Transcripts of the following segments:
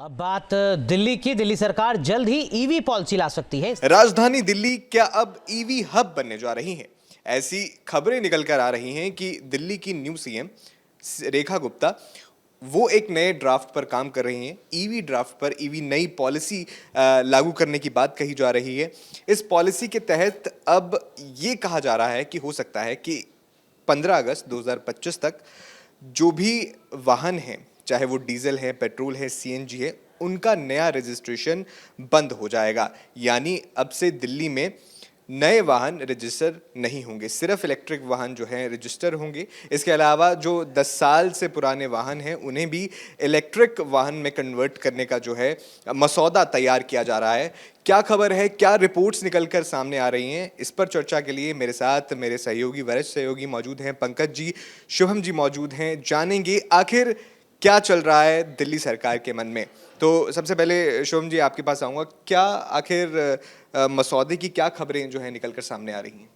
अब बात दिल्ली की। दिल्ली सरकार जल्द ही ईवी पॉलिसी ला सकती है। राजधानी दिल्ली क्या अब ईवी हब बनने जा रही है? ऐसी खबरें निकल कर आ रही हैं कि दिल्ली की न्यू सीएम रेखा गुप्ता वो एक नए ड्राफ्ट पर काम कर रही हैं। ईवी ड्राफ्ट पर ईवी नई पॉलिसी लागू करने की बात कही जा रही है। इस पॉलिसी के तहत अब ये कहा जा रहा है कि हो सकता है कि 15 अगस्त 2025 तक जो भी वाहन हैं, चाहे वो डीजल है, पेट्रोल है, सीएनजी है, उनका नया रजिस्ट्रेशन बंद हो जाएगा। यानी अब से दिल्ली में नए वाहन रजिस्टर नहीं होंगे, सिर्फ इलेक्ट्रिक वाहन जो हैं रजिस्टर होंगे। इसके अलावा जो 10 साल से पुराने वाहन हैं उन्हें भी इलेक्ट्रिक वाहन में कन्वर्ट करने का जो है मसौदा तैयार किया जा रहा है। क्या खबर है, क्या रिपोर्ट्स निकल कर सामने आ रही हैं, इस पर चर्चा के लिए मेरे साथ मेरे सहयोगी, वरिष्ठ सहयोगी मौजूद हैं। पंकज जी, शुभम जी मौजूद हैं। जानेंगे आखिर क्या चल रहा है दिल्ली सरकार के मन में। तो सबसे पहले शुभम जी आपके पास आऊँगा। क्या आखिर मसौदे की क्या खबरें जो है निकल कर सामने आ रही हैं?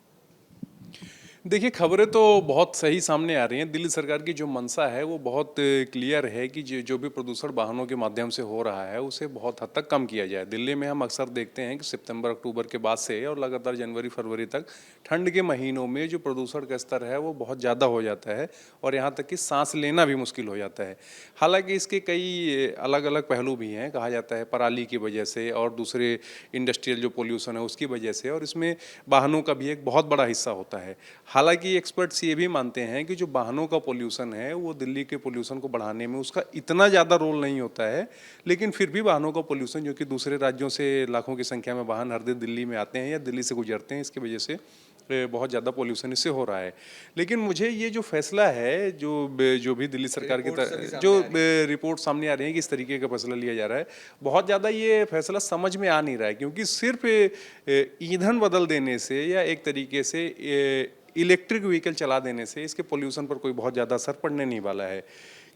देखिए, खबरें तो बहुत सही सामने आ रही हैं। दिल्ली सरकार की जो मंशा है वो बहुत क्लियर है कि जो भी प्रदूषण वाहनों के माध्यम से हो रहा है उसे बहुत हद तक कम किया जाए। दिल्ली में हम अक्सर देखते हैं कि सितंबर अक्टूबर के बाद से और लगातार जनवरी फरवरी तक ठंड के महीनों में जो प्रदूषण का स्तर है वो बहुत ज़्यादा हो जाता है और यहाँ तक कि सांस लेना भी मुश्किल हो जाता है। हालांकि इसके कई अलग अलग पहलू भी हैं। कहा जाता है पराली की वजह से और दूसरे इंडस्ट्रियल जो पोल्यूशन है उसकी वजह से, और इसमें वाहनों का भी एक बहुत बड़ा हिस्सा होता है। हालांकि एक्सपर्ट्स ये भी मानते हैं कि जो वाहनों का पोल्यूशन है वो दिल्ली के पोल्यूशन को बढ़ाने में उसका इतना ज़्यादा रोल नहीं होता है, लेकिन फिर भी वाहनों का पोल्यूशन जो कि दूसरे राज्यों से लाखों की संख्या में वाहन हर दिन दिल्ली में आते हैं या दिल्ली से गुजरते हैं, इसकी वजह से बहुत ज़्यादा पोल्यूशन इससे हो रहा है। लेकिन मुझे ये जो फैसला है जो भी दिल्ली सरकार की तरफ जो रिपोर्ट सामने आ रही है कि इस तरीके का फैसला लिया जा रहा है, बहुत ज़्यादा ये फैसला समझ में आ नहीं रहा है। क्योंकि सिर्फ ईंधन बदल देने से या एक तरीके से इलेक्ट्रिक व्हीकल चला देने से इसके पोल्यूशन पर कोई बहुत ज़्यादा असर पड़ने नहीं वाला है।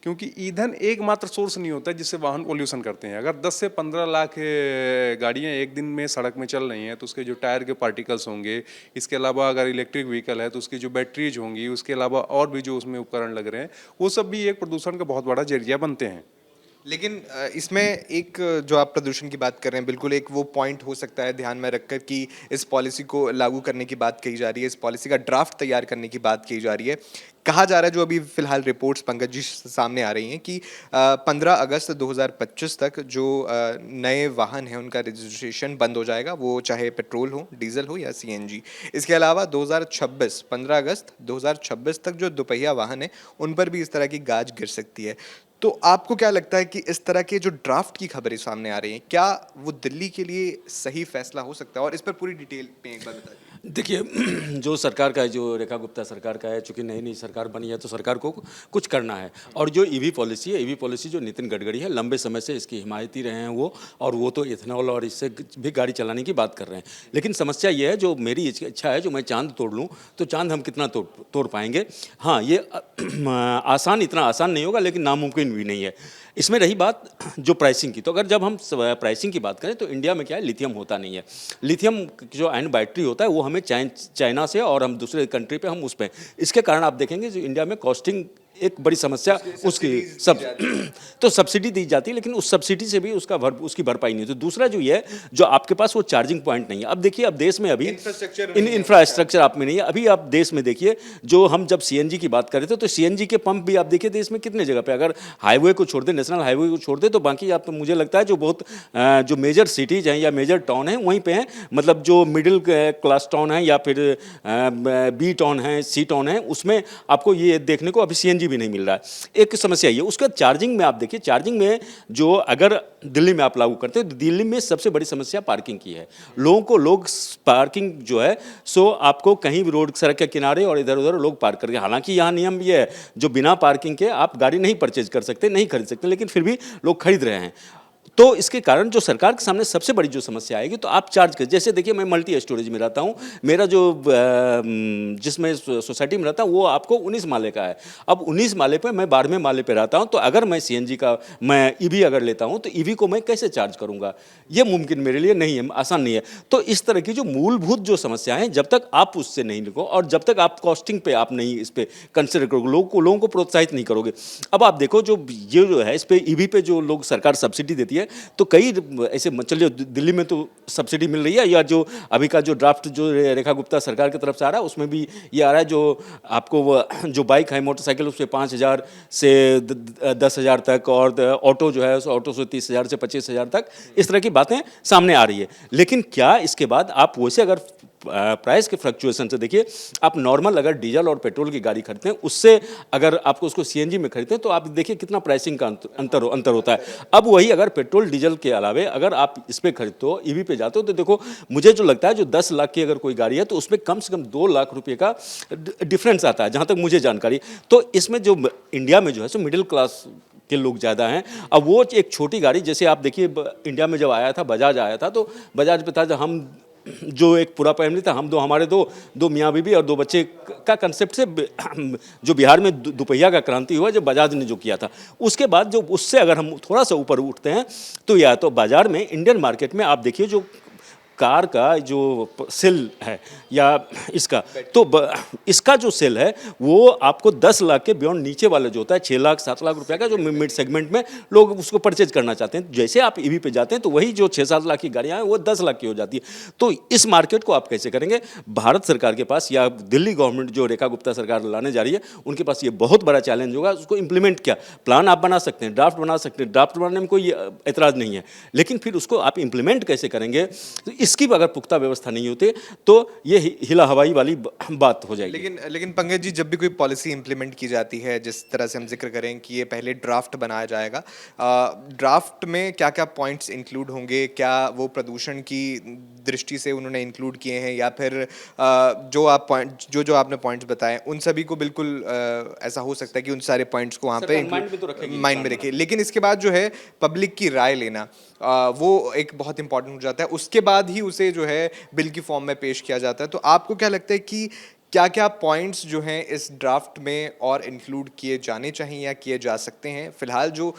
क्योंकि ईंधन एकमात्र सोर्स नहीं होता है जिससे वाहन पोल्यूशन करते हैं। अगर 10 से 15 लाख गाड़ियाँ एक दिन में सड़क में चल रही हैं तो उसके जो टायर के पार्टिकल्स होंगे, इसके अलावा अगर इलेक्ट्रिक व्हीकल है तो उसकी जो बैटरीज होंगी, उसके अलावा और भी जो उसमें उपकरण लग रहे हैं, वो सब भी एक प्रदूषण का बहुत बड़ा जरिया बनते हैं। लेकिन इसमें एक जो आप प्रदूषण की बात कर रहे हैं, बिल्कुल एक वो पॉइंट हो सकता है ध्यान में रखकर कि इस पॉलिसी को लागू करने की बात कही जा रही है, इस पॉलिसी का ड्राफ्ट तैयार करने की बात की जा रही है। कहा जा रहा है, जो अभी फिलहाल रिपोर्ट्स पंकज जी सामने आ रही हैं, कि 15 अगस्त 2025 तक जो नए वाहन हैं उनका रजिस्ट्रेशन बंद हो जाएगा, वो चाहे पेट्रोल हो, डीजल हो या सीएनजी। इसके अलावा 2026 15 अगस्त 2026 तक जो दोपहिया वाहन है उन पर भी इस तरह की गाज गिर सकती है। तो आपको क्या लगता है कि इस तरह के जो ड्राफ्ट की खबरें सामने आ रही हैं, क्या वो दिल्ली के लिए सही फैसला हो सकता है? और इस पर पूरी डिटेल में एक बार बता दीजिए। देखिए, जो सरकार का है, जो रेखा गुप्ता सरकार का है, चूंकि नई नई सरकार बनी है तो सरकार को कुछ करना है। और जो ईवी पॉलिसी है, ईवी पॉलिसी जो नितिन गडकरी है, लंबे समय से इसकी हिमायती रहे हैं वो, और वो तो इथेनॉल और इससे भी गाड़ी चलाने की बात कर रहे हैं। लेकिन समस्या ये है, जो मेरी इच्छा है, जो मैं चांद तोड़ लूँ तो चांद हम कितना तोड़ पाएंगे। हाँ, ये इतना आसान नहीं होगा, लेकिन नामुमकिन भी नहीं है। इसमें रही बात जो प्राइसिंग की, तो अगर जब हम प्राइसिंग की बात करें तो इंडिया में क्या है, लिथियम होता नहीं है। लिथियम जो आयन बैटरी होता है वो हमें चाइना से और हम दूसरे कंट्री पे हम उस पे, इसके कारण आप देखेंगे जो इंडिया में कॉस्टिंग एक बड़ी समस्या उसकी तो सब्सिडी दी जाती है, लेकिन उस सब्सिडी से भी उसकी भरपाई नहीं होती। दूसरा जो ये है, जो आपके पास वो चार्जिंग पॉइंट नहीं है। अब देखिए, अब देश में अभी इंफ्रास्ट्रक्चर आप में नहीं है। अभी आप देश में देखिए, जो हम जब सीएनजी की बात कर रहे थे तो सीएनजी के पंप भी आप देखिए देश में कितने जगह पे, अगर हाईवे को छोड़ दे, नेशनल हाईवे को छोड़ दे, तो बाकी आप, मुझे लगता है जो बहुत जो मेजर सिटीज हैं या मेजर टाउन हैं वहीं पे हैं। मतलब जो मिडिल क्लास टाउन है या फिर बी टाउन है, सी टाउन है, उसमें आपको ये देखने को अभी सीएनजी भी नहीं मिल रहा है। एक समस्या ये। उसके बाद चार्जिंग में आप देखिए, चार्जिंग में जो अगर दिल्ली में आप लागू करते हैं तो दिल्ली में सबसे बड़ी समस्या पार्किंग की है। लोग पार्किंग जो है सो आपको कहीं भी रोड, सड़क के किनारे और इधर उधर लोग पार्क करके, हालांकि यहाँ नियम ये है जो बिना पार्किंग के आप गाड़ी नहीं परचेज कर सकते, नहीं खरीद सकते, लेकिन फिर भी लोग खरीद रहे हैं। तो इसके कारण जो सरकार के सामने सबसे बड़ी जो समस्या आएगी, तो आप चार्ज कर, जैसे देखिए मैं मल्टी स्टोरेज में रहता हूँ, मेरा जो जिसमें सोसाइटी में रहता हूँ वो आपको 19 माले का है। अब 19 माले पे मैं 12वें माले पे रहता हूँ, तो अगर मैं सीएनजी का, मैं ईवी अगर लेता हूँ तो ईवी को मैं कैसे चार्ज करूँगा, ये मुमकिन मेरे लिए नहीं है, आसान नहीं है। तो इस तरह की जो मूलभूत जो समस्याएं हैं, जब तक आप उससे नहीं निकलो और जब तक आप कॉस्टिंग पे आप नहीं इस पर कंसिडर करोगे, लोगों को प्रोत्साहित नहीं करोगे। अब आप देखो, जो ये जो है इस पर ईवी पे जो लोग सरकार सब्सिडी देती है, है, तो कई ऐसे चलिए दिल्ली में तो सब्सिडी मिल रही है, या जो अभी का जो ड्राफ्ट जो रेखा गुप्ता सरकार की तरफ से आ रहा है उसमें भी ये आ रहा है, जो आपको जो बाइक है मोटरसाइकिल उस पर 5,000 से 10,000 तक, और ऑटो जो है उस ऑटो से 30,000 से 25,000 तक, इस तरह की बातें सामने आ रही है। लेकिन क्या इसके बाद आप वैसे अगर प्राइस के फ्लक्चुएशन से देखिए, आप नॉर्मल अगर डीजल और पेट्रोल की गाड़ी खरीदते हैं उससे अगर आपको उसको सीएनजी में खरीदते हैं तो आप देखिए कितना प्राइसिंग का अंतर होता है। अब वही अगर पेट्रोल डीजल के अलावे अगर आप इस पे खरीदते हो, ईवी पे जाते हो, तो देखो मुझे जो लगता है जो 10 लाख की अगर कोई गाड़ी है तो उसमें कम से कम 2 लाख रुपये का डिफरेंस आता है, जहाँ तक मुझे जानकारी। तो इसमें जो इंडिया में जो है सो मिडिल क्लास के लोग ज़्यादा हैं। अब वो एक छोटी गाड़ी, जैसे आप देखिए इंडिया में जब आया था बजाज आया था, तो बजाज पे था जब हम जो एक पूरा फैमिली था, हम हमारे दो मियाँ बीबी और 2 बच्चे का कंसेप्ट से जो बिहार में दोपहिया का क्रांति हुआ जो बजाज ने जो किया था, उसके बाद जो उससे अगर हम थोड़ा सा ऊपर उठते हैं तो या तो बाज़ार में इंडियन मार्केट में आप देखिए जो कार का जो सेल है या इसका, तो इसका जो सेल है वो आपको 10 लाख के बियॉन्ड नीचे वाला जो होता है 6 लाख 7 लाख रुपए का, जो मिड सेगमेंट में लोग उसको परचेज करना चाहते हैं। जैसे आप ईवी पे जाते हैं तो वही जो 6-7 लाख की गाड़ियां हैं वो 10 लाख की हो जाती है। तो इस मार्केट को आप कैसे करेंगे? भारत सरकार के पास या दिल्ली गवर्नमेंट जो रेखा गुप्ता सरकार लाने जा रही है उनके पास ये बहुत बड़ा चैलेंज होगा। उसको इंप्लीमेंट क्या प्लान आप बना सकते हैं, ड्राफ्ट बना सकते हैं, ड्राफ्ट बनाने में कोई एतराज़ नहीं है, लेकिन फिर उसको आप इंप्लीमेंट कैसे करेंगे, इसकी अगर पुख्ता व्यवस्था नहीं होती तो ये हिला हवाई वाली बात हो जाएगी। लेकिन पंकज जी, जब भी कोई पॉलिसी इंप्लीमेंट की जाती है, जिस तरह से हम जिक्र करें कि ये पहले ड्राफ्ट बनाया जाएगा, ड्राफ्ट में क्या क्या पॉइंट्स इंक्लूड होंगे? क्या वो प्रदूषण की दृष्टि से उन्होंने इंक्लूड किए हैं, या फिर जो आपने पॉइंट्स बताए उन सभी को बिल्कुल ऐसा हो सकता है कि उन सारे पॉइंट्स को वहाँ पे माइंड में रखें, लेकिन इसके बाद जो है पब्लिक की राय लेना वो एक बहुत इंपॉर्टेंट हो जाता है, उसके बाद ही उसे जो है बिल की फॉर्म में पेश किया जाता है। तो आपको क्या लगता है कि क्या क्या पॉइंट्स जो हैं इस ड्राफ्ट में और इंक्लूड किए जाने चाहिए या किए जा सकते हैं? फिलहाल जो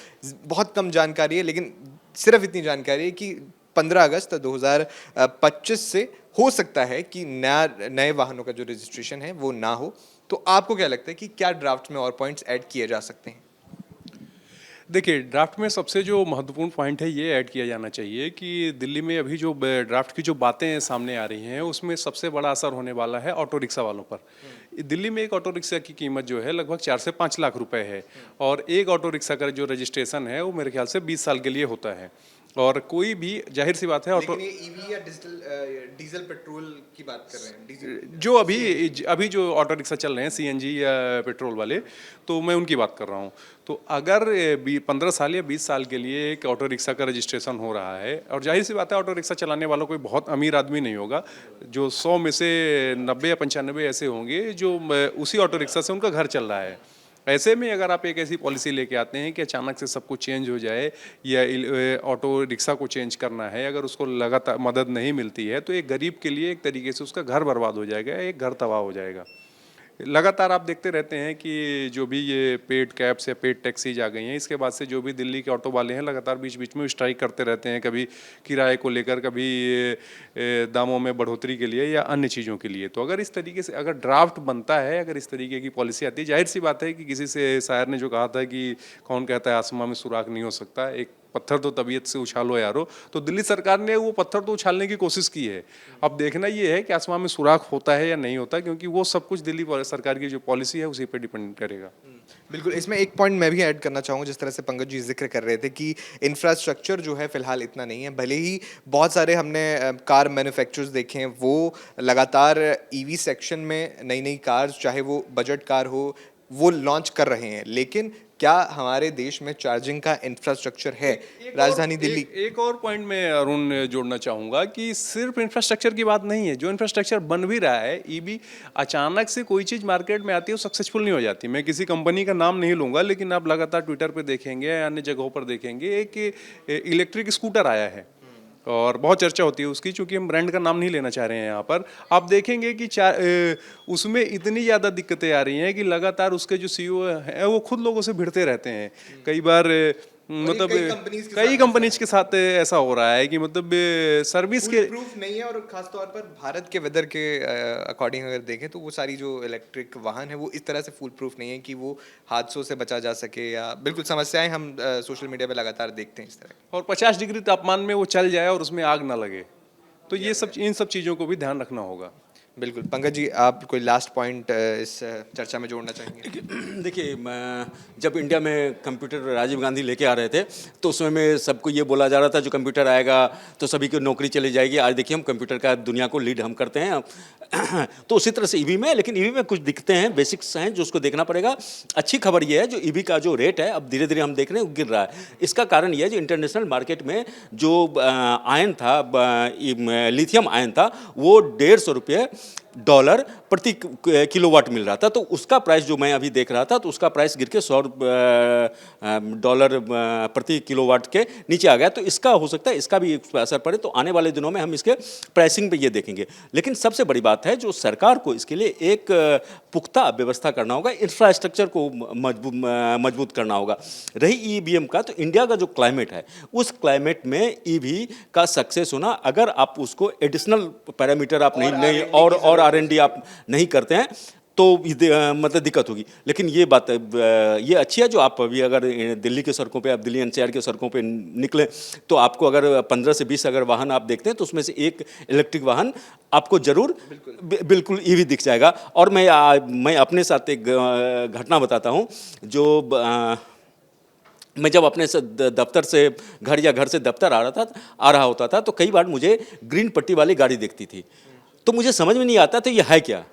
बहुत कम जानकारी है, लेकिन सिर्फ इतनी जानकारी है कि 15 अगस्त 2025 से हो सकता है कि नए वाहनों का जो रजिस्ट्रेशन है वो ना हो। तो आपको क्या लगता है कि क्या ड्राफ्ट में और पॉइंट्स ऐड किए जा सकते हैं? देखिए, ड्राफ्ट में सबसे जो महत्वपूर्ण पॉइंट है ये ऐड किया जाना चाहिए कि दिल्ली में अभी जो ड्राफ्ट की जो बातें सामने आ रही हैं उसमें सबसे बड़ा असर होने वाला है ऑटो रिक्शा वालों पर। दिल्ली में एक ऑटो रिक्शा की कीमत जो है लगभग 4 से 5 लाख रुपए है, और एक ऑटो रिक्शा का जो रजिस्ट्रेशन है वो मेरे ख्याल से 20 साल के लिए होता है। और कोई भी जाहिर सी बात है ऑटो, लेकिन ये ईवी या डीजल पेट्रोल की बात कर रहे हैं, जो अभी जो ऑटो रिक्शा चल रहे हैं सीएनजी या पेट्रोल वाले, तो मैं उनकी बात कर रहा हूँ। तो अगर 15 साल या 20 साल के लिए एक ऑटो रिक्शा का रजिस्ट्रेशन हो रहा है, और जाहिर सी बात है ऑटो रिक्शा चलाने वाला कोई बहुत अमीर आदमी नहीं होगा, जो 100 में से 90 या 95 ऐसे होंगे जो उसी ऑटो रिक्शा से उनका घर चल रहा है। ऐसे में अगर आप एक ऐसी पॉलिसी लेके आते हैं कि अचानक से सब कुछ चेंज हो जाए या ऑटो रिक्शा को चेंज करना है, अगर उसको लगातार मदद नहीं मिलती है तो एक गरीब के लिए एक तरीके से उसका घर बर्बाद हो जाएगा, एक घर तबाह हो जाएगा। लगातार आप देखते रहते हैं कि जो भी ये पेड कैब्स या पेड टैक्सीज आ गई हैं, इसके बाद से जो भी दिल्ली के ऑटो वाले हैं लगातार बीच बीच में स्ट्राइक करते रहते हैं, कभी किराए को लेकर, कभी दामों में बढ़ोतरी के लिए या अन्य चीज़ों के लिए। तो अगर इस तरीके से अगर ड्राफ्ट बनता है, अगर इस तरीके की पॉलिसी आती है, जाहिर सी बात है कि किसी से शायर ने जो कहा था कि कौन कहता है आसमां में सुराख नहीं हो सकता, एक पत्थर तो तबीयत से उछालो यारो, तो दिल्ली सरकार ने वो पत्थर तो उछालने की कोशिश की है। अब देखना ये है कि आसमान में सुराख होता है या नहीं होता, क्योंकि वो सब कुछ दिल्ली सरकार की जो पॉलिसी है उसी पे डिपेंड करेगा। बिल्कुल, इसमें एक पॉइंट मैं भी ऐड करना चाहूँगा, जिस तरह से पंकज जी जिक्र कर रहे थे कि इंफ्रास्ट्रक्चर जो है फिलहाल इतना नहीं है। भले ही बहुत सारे हमने कार मैन्युफैक्चरर्स देखे हैं, वो लगातार ईवी सेक्शन में नई नई कार्स, चाहे वो बजट कार हो, वो लॉन्च कर रहे हैं, लेकिन क्या हमारे देश में चार्जिंग का इंफ्रास्ट्रक्चर है? राजधानी दिल्ली एक और पॉइंट में अरुण जोड़ना चाहूँगा कि सिर्फ इंफ्रास्ट्रक्चर की बात नहीं है, जो इंफ्रास्ट्रक्चर बन भी रहा है, ईवी अचानक से कोई चीज़ मार्केट में आती है वो सक्सेसफुल नहीं हो जाती। मैं किसी कंपनी का नाम नहीं लूँगा, लेकिन आप लगातार ट्विटर पर देखेंगे या अन्य जगहों पर देखेंगे एक इलेक्ट्रिक स्कूटर आया है और बहुत चर्चा होती है उसकी, चूंकि हम ब्रांड का नाम नहीं लेना चाह रहे हैं यहाँ पर। आप देखेंगे कि उसमें इतनी ज़्यादा दिक्कतें आ रही हैं कि लगातार उसके जो सीईओ हैं वो खुद लोगों से भिड़ते रहते हैं। कई बार मतलब कई कंपनीज के साथ ऐसा हो रहा है कि मतलब सर्विस के प्रूफ नहीं है, और खास तौर पर भारत के वेदर के अकॉर्डिंग अगर देखें तो वो सारी जो इलेक्ट्रिक वाहन है वो इस तरह से फुल प्रूफ नहीं है कि वो हादसों से बचा जा सके, या बिल्कुल समस्याएं हम सोशल मीडिया पे लगातार देखते हैं इस तरह। और 50 डिग्री तापमान में वो चल जाए और उसमें आग ना लगे, तो ये सब इन सब चीज़ों को भी ध्यान रखना होगा। बिल्कुल। पंकज जी, आप कोई लास्ट पॉइंट इस चर्चा में जोड़ना चाहेंगे? देखिए, जब इंडिया में कंप्यूटर राजीव गांधी लेके आ रहे थे तो उसमें में सबको ये बोला जा रहा था जो कंप्यूटर आएगा तो सभी की नौकरी चली जाएगी। आज देखिए हम कंप्यूटर का दुनिया को लीड हम करते हैं। तो उसी तरह से ईवी में, लेकिन ईवी में कुछ दिखते हैं, बेसिक्स हैं जो उसको देखना पड़ेगा। अच्छी खबर ये है जो ईवी का जो रेट है अब धीरे धीरे हम देख रहे हैं वो गिर रहा है। इसका कारण ये है जो इंटरनेशनल मार्केट में जो आयन था, लिथियम आयन था, वो $150 प्रति किलोवाट मिल रहा था। तो उसका प्राइस जो मैं अभी देख रहा था तो उसका प्राइस गिर के $100 प्रति किलोवाट के नीचे आ गया। तो इसका हो सकता है इसका भी असर पड़े। तो आने वाले दिनों में हम इसके प्राइसिंग पे ये देखेंगे। लेकिन सबसे बड़ी बात है जो सरकार को इसके लिए एक पुख्ता व्यवस्था करना होगा, इंफ्रास्ट्रक्चर को मजबूत करना होगा। रही ईवीएम का, तो इंडिया का जो क्लाइमेट है उस क्लाइमेट में ईवी का सक्सेस होना, अगर आप उसको एडिशनल पैरामीटर आप नहीं और R&D आप नहीं करते हैं तो मतलब दिक्कत होगी। लेकिन ये बात ये अच्छी है जो आप अभी अगर दिल्ली के सड़कों पे, आप दिल्ली NCR के सड़कों पे निकले तो आपको अगर 15 से 20 अगर वाहन आप देखते हैं तो उसमें से एक इलेक्ट्रिक वाहन आपको जरूर बिल्कुल ईवी दिख जाएगा। और मैं अपने साथ एक घटना बताता हूँ। जो मैं जब अपने दफ्तर से घर या घर से दफ्तर आ रहा होता था तो कई बार मुझे ग्रीन पट्टी वाली गाड़ी दिखती थी। तो मुझे समझ में नहीं आता था ये है क्या।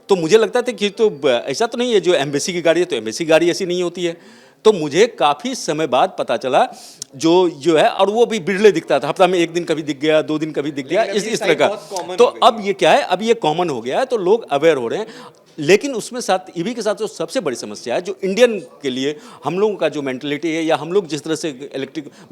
तो मुझे लगता था कि तो ऐसा तो नहीं है जो एम्बेसी की गाड़ी है तो एम्बेसी गाड़ी ऐसी नहीं होती है। तो मुझे काफ़ी समय बाद पता चला जो है, और वो भी बिरले दिखता था, हफ्ता में एक दिन कभी दिख गया, 2 दिन कभी दिख गया, इस तरह का। तो अब ये क्या है, अब ये कॉमन हो गया है तो लोग अवेयर हो रहे हैं। लेकिन उसमें साथ ईवी के साथ जो सबसे बड़ी समस्या है जो इंडियन के लिए हम लोगों का जो मेंटलिटी है, या हम लोग जिस तरह से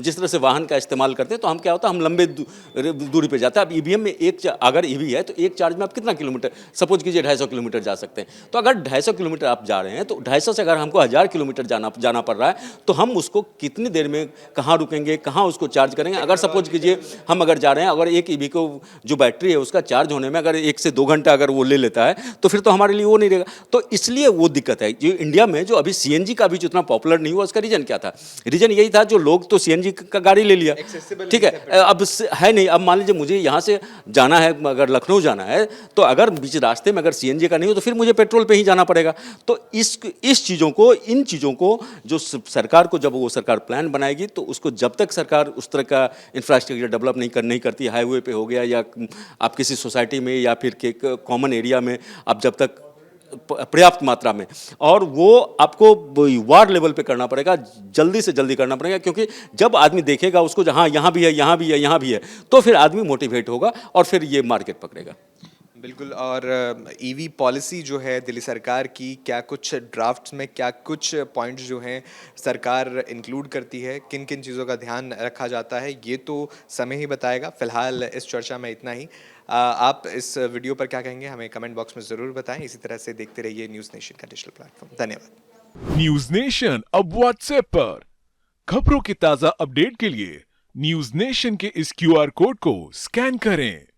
जिस तरह से वाहन का इस्तेमाल करते हैं तो हम क्या होता है हम लंबे दूरी पे जाते हैं। अब ईवीएम में अगर ईवी है तो एक चार्ज में आप कितना किलोमीटर, सपोज कीजिए 250 किलोमीटर जा सकते हैं। तो अगर 250 किलोमीटर आप जा रहे हैं तो 250 से अगर हमको 1000 किलोमीटर जाना पड़ रहा है तो हम उसको कितनी देर में कहाँ रुकेंगे, कहाँ उसको चार्ज करेंगे। अगर सपोज कीजिए हम अगर जा रहे हैं, अगर एक ईवी को जो बैटरी है उसका चार्ज होने में अगर 1 से 2 घंटा अगर वो ले लेता है तो फिर तो हमारे लिए वो नहीं रहेगा। तो इसलिए वो दिक्कत है जो इंडिया में जो अभी सीएनजी का भी जितना पॉपुलर नहीं हुआ उसका रीजन क्या था। रीजन यही था जो लोग तो सीएनजी का गाड़ी ले लिया, ठीक है, अब है नहीं। अब मान लीजिए मुझे यहाँ से जाना है, अगर लखनऊ जाना है तो अगर बीच रास्ते में अगर सीएनजी का नहीं हो तो फिर मुझे पेट्रोल पे ही जाना पड़ेगा। तो इस चीज़ों को, इन चीज़ों को जो सरकार को, जब वो सरकार प्लान बनाएगी तो उसको, जब तक सरकार उस तरह का इंफ्रास्ट्रक्चर डेवलप नहीं करती, हाईवे पे हो गया या आप किसी सोसाइटी में या फिर कॉमन एरिया में आप जब तक पर्याप्त मात्रा में, और वो आपको वार्ड लेवल पे करना पड़ेगा, जल्दी से जल्दी करना पड़ेगा। क्योंकि जब आदमी देखेगा उसको जहाँ यहाँ भी है, यहाँ भी है, यहाँ भी है, तो फिर आदमी मोटिवेट होगा और फिर ये मार्केट पकड़ेगा। बिल्कुल। और ईवी पॉलिसी जो है दिल्ली सरकार की, क्या कुछ ड्राफ्ट्स में क्या कुछ पॉइंट्स जो हैं सरकार इंक्लूड करती है, किन किन चीज़ों का ध्यान रखा जाता है, ये तो समय ही बताएगा। फिलहाल इस चर्चा में इतना ही। आप इस वीडियो पर क्या कहेंगे हमें कमेंट बॉक्स में ज़रूर बताएं। इसी तरह से देखते रहिए न्यूज़ नेशन का डिजिटल प्लेटफॉर्म। धन्यवाद। न्यूज़ नेशन अब व्हाट्सएप पर खबरों की ताज़ा अपडेट के लिए न्यूज़ नेशन के इस QR कोड को स्कैन करें।